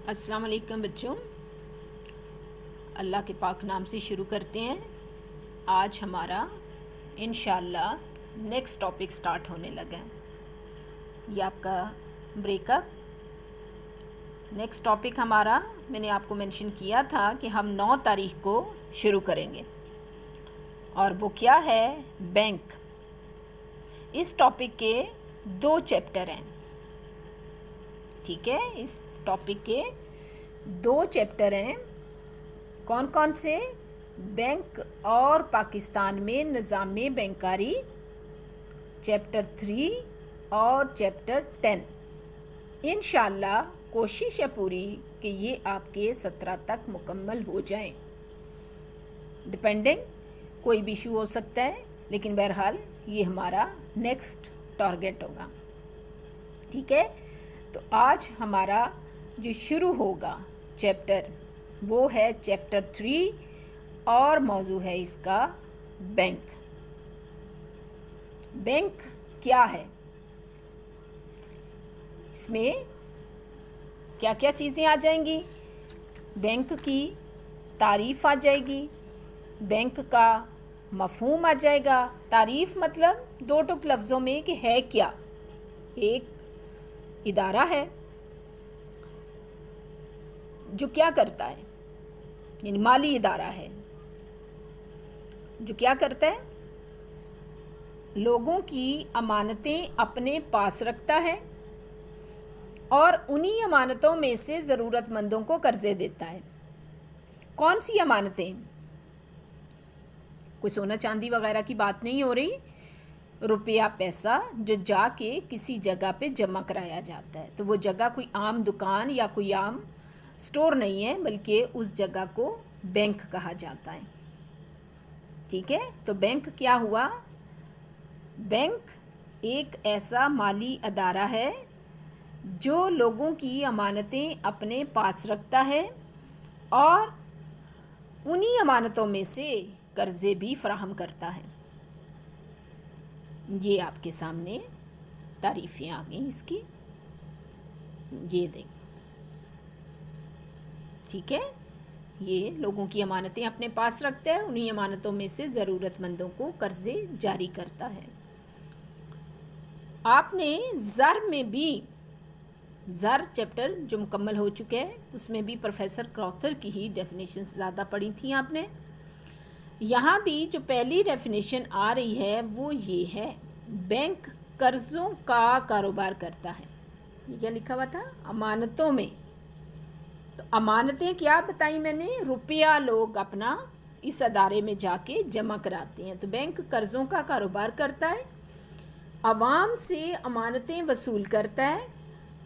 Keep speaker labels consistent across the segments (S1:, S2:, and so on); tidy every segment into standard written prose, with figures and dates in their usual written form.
S1: السلام علیکم بچوں، اللہ کے پاک نام سے شروع کرتے ہیں۔ آج ہمارا انشاءاللہ نیکسٹ ٹاپک سٹارٹ ہونے لگا ہے، یہ آپ کا بریک اپ۔ نیکسٹ ٹاپک ہمارا میں نے آپ کو مینشن کیا تھا کہ ہم 9 تاریخ کو شروع کریں گے، اور وہ کیا ہے؟ بینک۔ اس ٹاپک کے 2 چیپٹر ہیں، ٹھیک ہے؟ اس ٹاپک کے 2 چیپٹر ہیں۔ کون کون سے؟ بینک اور پاکستان میں نظام بینکاری، چیپٹر 3 اور چیپٹر 10۔ انشاءاللہ کوشش ہے پوری کہ یہ آپ کے 17 تک مکمل ہو جائیں، ڈپینڈنگ کوئی بھی ایشو ہو سکتا ہے، لیکن بہرحال یہ ہمارا نیکسٹ ٹارگیٹ ہوگا، ٹھیک ہے؟ تو آج ہمارا جو شروع ہوگا چیپٹر وہ ہے چیپٹر 3، اور موضوع ہے اس کا بینک۔ بینک کیا ہے؟ اس میں کیا کیا چیزیں آ جائیں گی؟ بینک کی تعریف آ جائے گی، بینک کا مفہوم آ جائے گا۔ تعریف مطلب 2 ٹک لفظوں میں کہ ہے کیا؟ ایک ادارہ ہے جو کیا کرتا ہے، یعنی مالی ادارہ ہے جو کیا کرتا ہے؟ لوگوں کی امانتیں اپنے پاس رکھتا ہے اور انہی امانتوں میں سے ضرورت مندوں کو قرضے دیتا ہے۔ کون سی امانتیں؟ کوئی سونا چاندی وغیرہ کی بات نہیں ہو رہی، روپیہ پیسہ جو جا کے کسی جگہ پہ جمع کرایا جاتا ہے، تو وہ جگہ کوئی عام دکان یا کوئی عام سٹور نہیں ہے، بلکہ اس جگہ کو بینک کہا جاتا ہے، ٹھیک ہے؟ تو بینک کیا ہوا؟ بینک ایک ایسا مالی ادارہ ہے جو لوگوں کی امانتیں اپنے پاس رکھتا ہے اور انہی امانتوں میں سے قرضے بھی فراہم کرتا ہے۔ یہ آپ کے سامنے تعریفیں آ گئیں اس کی، یہ دیکھ، ٹھیک ہے؟ یہ لوگوں کی امانتیں اپنے پاس رکھتا ہے، انہی امانتوں میں سے ضرورت مندوں کو قرضے جاری کرتا ہے۔ آپ نے زر میں بھی، زر چیپٹر جو مکمل ہو چکے ہیں اس میں بھی پروفیسر کراوتھر کی ہی ڈیفینیشن زیادہ پڑھی تھیں آپ نے۔ یہاں بھی جو پہلی ڈیفینیشن آ رہی ہے وہ یہ ہے، بینک قرضوں کا کاروبار کرتا ہے۔ یہ کیا لکھا ہوا تھا؟ امانتوں میں۔ تو امانتیں کیا بتائیں میں نے؟ روپیہ لوگ اپنا اس ادارے میں جا کے جمع کراتے ہیں۔ تو بینک قرضوں کا کاروبار کرتا ہے، عوام سے امانتیں وصول کرتا ہے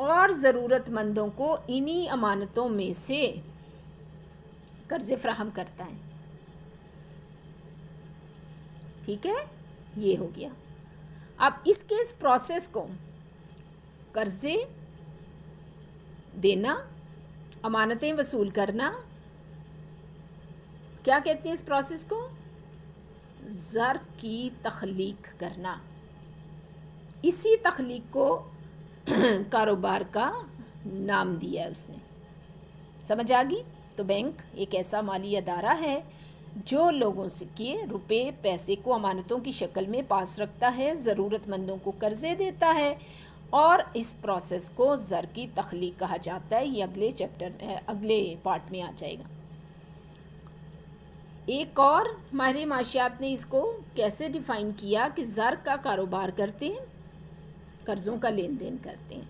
S1: اور ضرورت مندوں کو انہی امانتوں میں سے قرضے فراہم کرتا ہے، ٹھیک ہے؟ یہ ہو گیا۔ اب اس کے اس پروسیس کو، قرضے دینا، امانتیں وصول کرنا، کیا کہتے ہیں اس پروسیس کو؟ زر کی تخلیق کرنا۔ اسی تخلیق کو کاروبار کا نام دیا ہے اس نے، سمجھ آ گئی؟ تو بینک ایک ایسا مالی ادارہ ہے جو لوگوں سے کے روپے پیسے کو امانتوں کی شکل میں پاس رکھتا ہے، ضرورت مندوں کو قرضے دیتا ہے، اور اس پروسیس کو زر کی تخلیق کہا جاتا ہے۔ یہ اگلے چیپٹر اگلے پارٹ میں آ جائے گا۔ ایک اور ماہر معاشیات نے اس کو کیسے ڈیفائن کیا کہ زر کا کاروبار کرتے ہیں، قرضوں کا لین دین کرتے ہیں،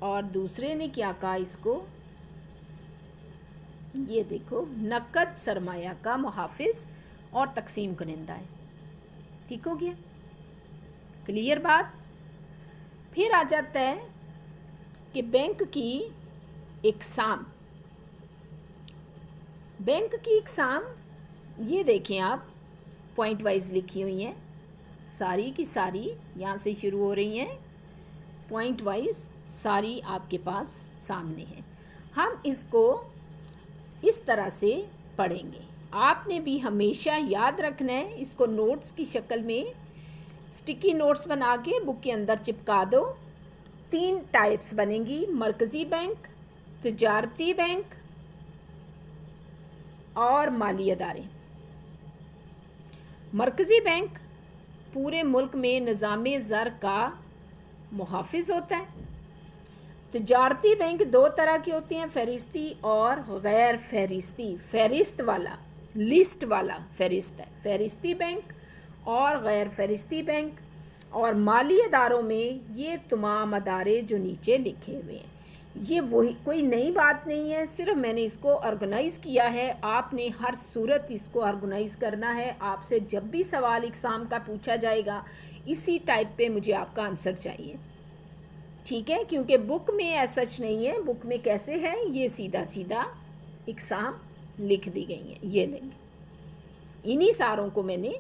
S1: اور دوسرے نے کیا کہا اس کو؟ یہ دیکھو، نقد سرمایہ کا محافظ اور تقسیم کنندہ ہے، ٹھیک ہو گیا؟ کلیئر بات؟ پھر آ جاتا ہے کہ بینک کی اقسام۔ بینک کی اقسام یہ دیکھیں آپ، پوائنٹ وائز لکھی ہوئی ہیں، ساری کی ساری یہاں سے شروع ہو رہی ہیں، پوائنٹ وائز ساری آپ کے پاس سامنے ہیں۔ ہم اس کو اس طرح سے پڑھیں گے، آپ نے بھی ہمیشہ یاد رکھنا ہے، اس کو نوٹس کی شکل میں سٹکی نوٹس بنا کے بک کے اندر چپکا دو۔ 3 ٹائپس بنیں گی، مرکزی بینک، تجارتی بینک اور مالی ادارے۔ مرکزی بینک پورے ملک میں نظام زر کا محافظ ہوتا ہے۔ تجارتی بینک دو طرح کے ہوتے ہیں، فہرستی اور غیر فہرستی۔ فہرست والا، لسٹ والا فہرست ہے، فہرستی بینک اور غیر فہرستی بینک۔ اور مالی اداروں میں یہ تمام ادارے جو نیچے لکھے ہوئے ہیں، یہ وہی کوئی نئی بات نہیں ہے، صرف میں نے اس کو آرگنائز کیا ہے۔ آپ نے ہر صورت اس کو آرگنائز کرنا ہے۔ آپ سے جب بھی سوال اگزام کا پوچھا جائے گا، اسی ٹائپ پہ مجھے آپ کا آنسر چاہیے، ٹھیک ہے؟ کیونکہ بک میں ایسا سچ نہیں ہے۔ بک میں کیسے ہے، یہ سیدھا سیدھا اقسام لکھ دی گئی ہیں، یہ لیں گے۔ انہی ساروں کو میں نے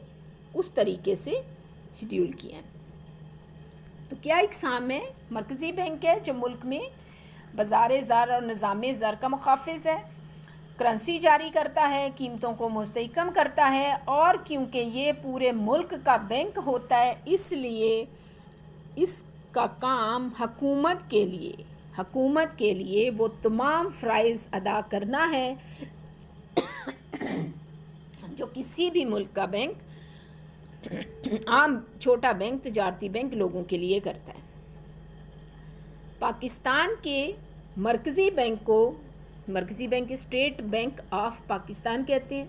S1: اس طریقے سے شیڈیول کیا ہے۔ تو کیا اقسام ہے؟ مرکزی بینک ہے جو ملک میں بازار زر اور نظام زر کا محافظ ہے، کرنسی جاری کرتا ہے، قیمتوں کو مستحکم کرتا ہے، اور کیونکہ یہ پورے ملک کا بینک ہوتا ہے اس لیے اس کا کام حکومت کے لیے وہ تمام فرائض ادا کرنا ہے جو کسی بھی ملک کا بینک، عام چھوٹا بینک، تجارتی بینک لوگوں کے لیے کرتا ہے۔ پاکستان کے مرکزی بینک کو مرکزی bank state bank of Pakistan کہتے ہیں۔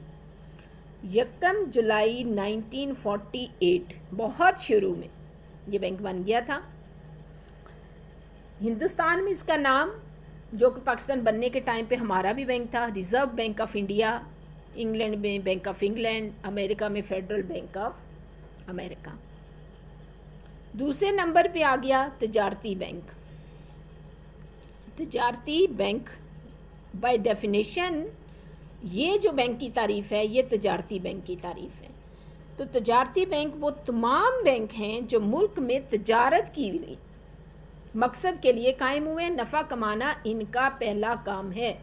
S1: 1 جولائی 1948 بہت شروع میں یہ بینک بن گیا تھا۔ ہندوستان میں اس کا نام، جو کہ پاکستان بننے کے ٹائم پہ ہمارا بھی بینک تھا، reserve bank of India, England میں بینک آف انگلینڈ، امریکہ میں فیڈرل بینک آف امریکہ۔ دوسرے نمبر پہ آ گیا تجارتی بینک۔ تجارتی بینک بائی ڈیفینیشن یہ جو بینک کی تعریف ہے، یہ تجارتی بینک کی تعریف ہے۔ تو تجارتی بینک وہ تمام بینک ہیں جو ملک میں تجارت کی مقصد کے لیے قائم ہوئے، نفع کمانا ان کا پہلا کام ہے۔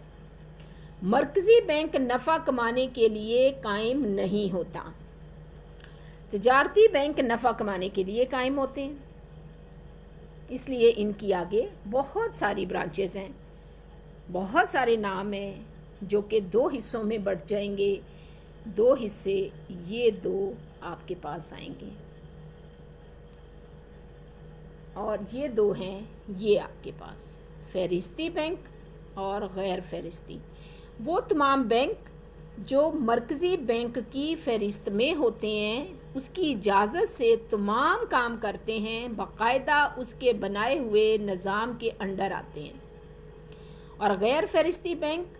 S1: مرکزی بینک نفع کمانے کے لیے قائم نہیں ہوتا، تجارتی بینک نفع کمانے کے لیے قائم ہوتے ہیں، اس لیے ان کی آگے بہت ساری برانچز ہیں، بہت سارے نام ہیں جو کہ 2 حصوں میں بٹ جائیں گے۔ 2 حصے یہ 2 آپ کے پاس آئیں گے، اور یہ 2 ہیں یہ آپ کے پاس، فہرستی بینک اور غیر فہرستی۔ وہ تمام بینک جو مرکزی بینک کی فہرست میں ہوتے ہیں، اس کی اجازت سے تمام کام کرتے ہیں، باقاعدہ اس کے بنائے ہوئے نظام کے انڈر آتے ہیں۔ اور غیر فہرستی بینک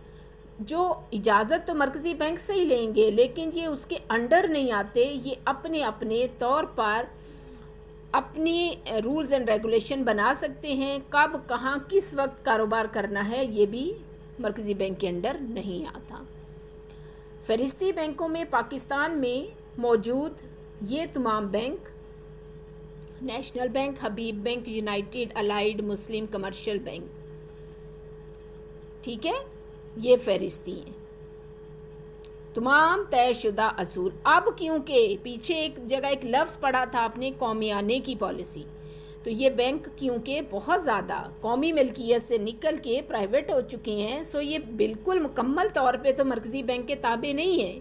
S1: جو اجازت تو مرکزی بینک سے ہی لیں گے، لیکن یہ اس کے انڈر نہیں آتے، یہ اپنے طور پر اپنی رولز اینڈ ریگولیشن بنا سکتے ہیں، کب کہاں کس وقت کاروبار کرنا ہے یہ بھی مرکزی بینک کے انڈر نہیں آتا۔ فہرستی بینکوں میں پاکستان میں موجود یہ تمام بینک، نیشنل بینک، حبیب بینک، یونائٹڈ الائیڈ مسلم کمرشل بینک، ٹھیک ہے، یہ فہرستی ہیں۔ تمام طے شدہ اصول، اب کیونکہ پیچھے ایک جگہ ایک لفظ پڑھا تھا آپ نے، قومیانے کی پالیسی، تو یہ بینک کیونکہ بہت زیادہ قومی ملکیت سے نکل کے پرائیویٹ ہو چکے ہیں، سو یہ بالکل مکمل طور پہ تو مرکزی بینک کے تابع نہیں ہے،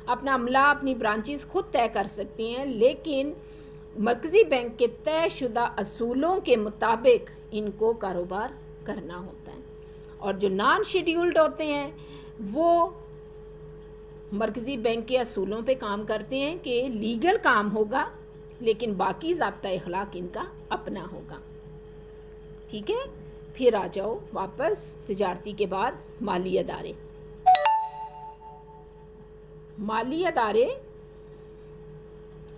S1: اپنا عملہ اپنی برانچز خود طے کر سکتے ہیں، لیکن مرکزی بینک کے طے شدہ اصولوں کے مطابق ان کو کاروبار کرنا ہوتا ہے۔ اور جو نان شیڈیولڈ ہوتے ہیں وہ مرکزی بینک کے اصولوں پہ کام کرتے ہیں کہ لیگل کام ہوگا، لیکن باقی ضابطہ اخلاق ان کا اپنا ہوگا، ٹھیک ہے۔ پھر آ جاؤ واپس تجارتی کے بعد مالی ادارے۔ مالی ادارے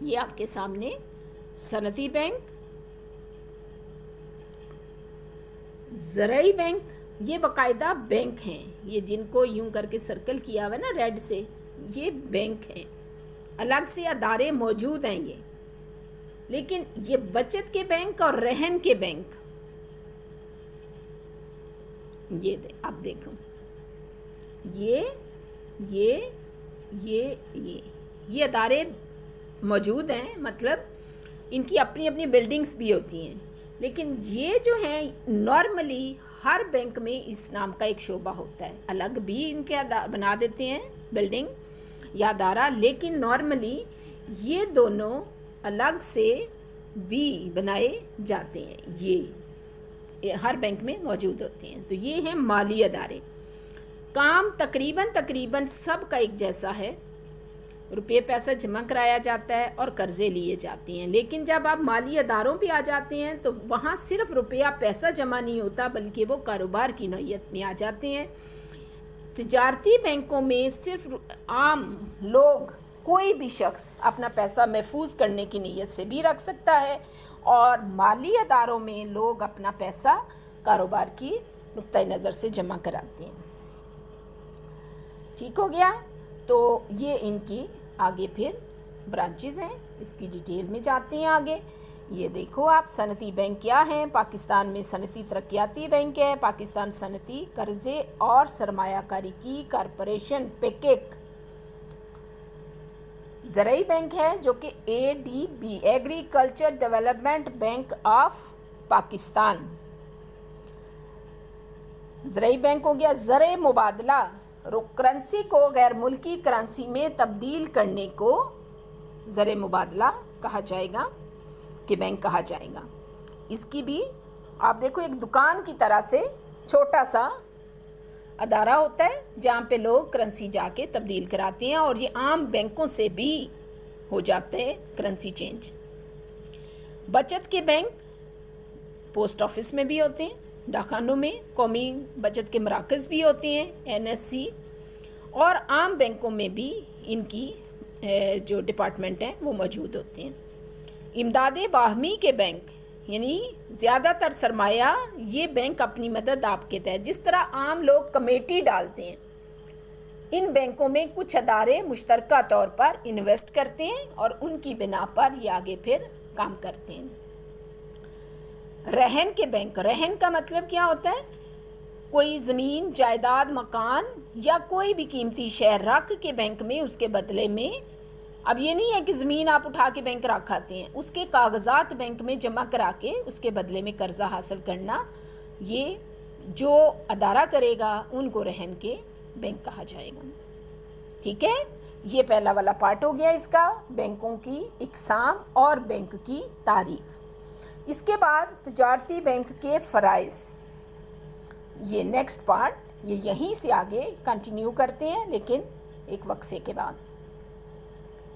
S1: یہ آپ کے سامنے صنعتی بینک، زرعی بینک، یہ باقاعدہ بینک ہیں، یہ جن کو یوں کر کے سرکل کیا ہوا ہے نا ریڈ سے، یہ بینک ہیں، الگ سے ادارے موجود ہیں یہ، لیکن یہ بچت کے بینک اور رہن کے بینک، یہ اب دیکھو یہ ادارے موجود ہیں، مطلب ان کی اپنی اپنی بلڈنگز بھی ہوتی ہیں، لیکن یہ جو ہیں نارملی ہر بینک میں اس نام کا ایک شعبہ ہوتا ہے، الگ بھی ان کے بنا دیتے ہیں بلڈنگ یا ادارہ، لیکن نارملی یہ دونوں الگ سے بھی بنائے جاتے ہیں، یہ ہر بینک میں موجود ہوتے ہیں۔ تو یہ ہیں مالی ادارے۔ کام تقریباً سب کا ایک جیسا ہے، روپے پیسہ جمع کرایا جاتا ہے اور قرضے لیے جاتے ہیں، لیکن جب آپ مالی اداروں پہ آ جاتے ہیں تو وہاں صرف روپیہ پیسہ جمع نہیں ہوتا بلکہ وہ کاروبار کی نوعیت میں آ جاتے ہیں۔ تجارتی بینکوں میں صرف عام لوگ، کوئی بھی شخص اپنا پیسہ محفوظ کرنے کی نیت سے بھی رکھ سکتا ہے، اور مالی اداروں میں لوگ اپنا پیسہ کاروبار کی نقطۂ نظر سے جمع کراتے ہیں۔ ٹھیک ہو گیا؟ تو یہ ان کی آگے پھر برانچز ہیں، اس کی ڈیٹیل میں جاتے ہیں آگے۔ یہ دیکھو آپ، صنعتی بینک کیا ہیں؟ پاکستان میں صنعتی ترقیاتی بینک ہے، پاکستان صنعتی قرضے اور سرمایہ کاری کی کارپوریشن پیکیک۔ زرعی بینک ہے جو کہ ADB agriculture development bank of Pakistan. زرعی بینک ہو گیا۔ زرع مبادلہ، کرنسی کو غیر ملکی کرنسی میں تبدیل کرنے کو زرع مبادلہ کہا جائے گا کہ بینک کہا جائے گا۔ اس کی بھی آپ دیکھو ایک دکان کی طرح سے چھوٹا سا ادارہ ہوتا ہے جہاں پہ لوگ کرنسی جا کے تبدیل کراتے ہیں، اور یہ عام بینکوں سے بھی ہو جاتے ہیں کرنسی چینج۔ بچت کے بینک پوسٹ آفس میں بھی ہوتے ہیں، ڈاکخانوں میں قومی بچت کے مراکز بھی ہوتے ہیں NSC، اور عام بینکوں میں بھی ان کی جو ڈپارٹمنٹ ہیں وہ موجود ہوتے ہیں۔ امداد باہمی کے بینک، یعنی زیادہ تر سرمایہ یہ بینک اپنی مدد آپ کے تحت، جس طرح عام لوگ کمیٹی ڈالتے ہیں، ان بینکوں میں کچھ ادارے مشترکہ طور پر انویسٹ کرتے ہیں اور ان کی بنا پر یہ آگے پھر کام کرتے ہیں۔ رہن کے بینک، رہن کا مطلب کیا ہوتا ہے؟ کوئی زمین، جائیداد، مکان یا کوئی بھی قیمتی شے رکھ کے بینک میں اس کے بدلے میں، اب یہ نہیں ہے کہ زمین آپ اٹھا کے بینک رکھاتے ہیں، اس کے کاغذات بینک میں جمع کرا کے اس کے بدلے میں قرضہ حاصل کرنا، یہ جو ادارہ کرے گا ان کو رہن کے بینک کہا جائے گا۔ ٹھیک ہے؟ یہ پہلا والا پارٹ ہو گیا اس کا، بینکوں کی اقسام اور بینک کی تعریف۔ اس کے بعد تجارتی بینک کے فرائض، یہ نیکسٹ پارٹ، یہ یہیں سے آگے کنٹینیو کرتے ہیں لیکن ایک وقفے کے بعد۔